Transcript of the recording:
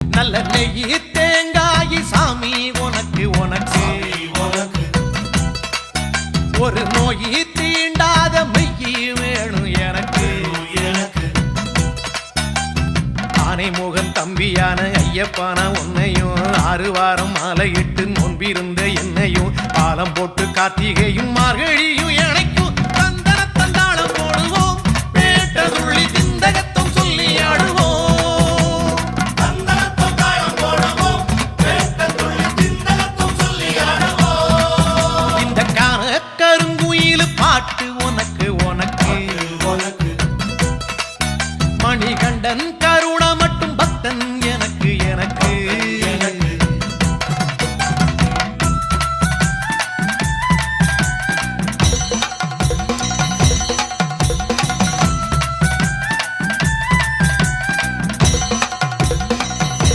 நல்ல நெய் தேங்காய் சாமி உனக்கு உனக்கு ஒரு நோய் தீண்டாத மெய்யி வேணும் எனக்கு ஆனைமுகன் தம்பியான ஐயப்பான உன்னையும் 6 வாரம் மாலையிட்டு நோன்பிருந்த என்னையும் பாலம் போட்டு கார்த்திகையும் மார்கழியும்